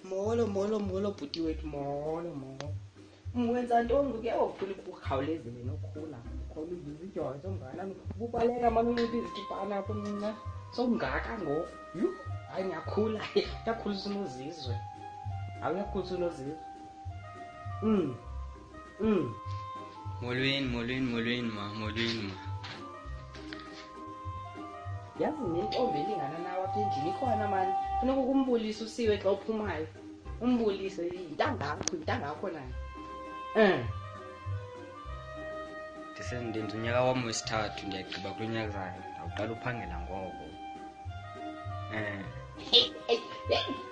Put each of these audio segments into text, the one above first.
Molo bhuti wethu, molo. Mwenza ntoni ke awuphula ukukhawulezile nokhula. Khawuleza izijoyo somngana ubaleka manje unxiba izikipana apho mncinci. Sowungaka ngoku. Hayi ngiyakhula. Uyakhulisa unozizwe. Awuyakhulisa unozizwe. Molweni ma. Yazi nentombi elingana nawe apha endlini ikhona mani. Funeka ukumbulisa usiwe xa uphumayo. Umbulise intangakho nayo. Ndisendenza unyaka wam wesithathu, ndiyagqiba kulo nyaka zayo. Ndawuqala uphangela ngoko.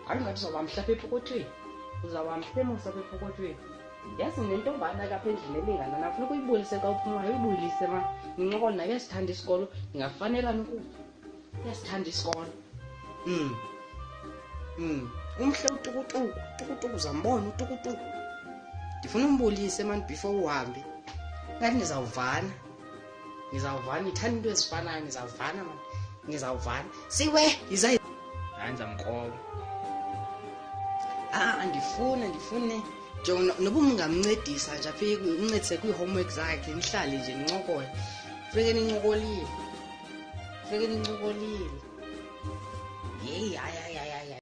Hayi ngathi uzawuba mhle apha epokothweni. Uzawuba mhle mos apha epokothweni. Yazi nentombana apha endlini elingana nawe. Funeka uyibulise xa uphumayo. Uyibulise ma. Nincokole nayo uyasithanda isikolo. Ndingafanela nokuba uyasithanda isikolo. Umhle utukutuku uzambona utukutuku. Ndifuna umbulise mani before uhambe. Ngathi nizawuvana ithanda into ezifanayo. Nizawuvana siwe hayi ndizamkroba. Ndifune jonga noba ungamncedisa nje apha uncedise kwii-homework zakhe nihlale nje nincokole. Funeke nincokolile. Yeyi hayi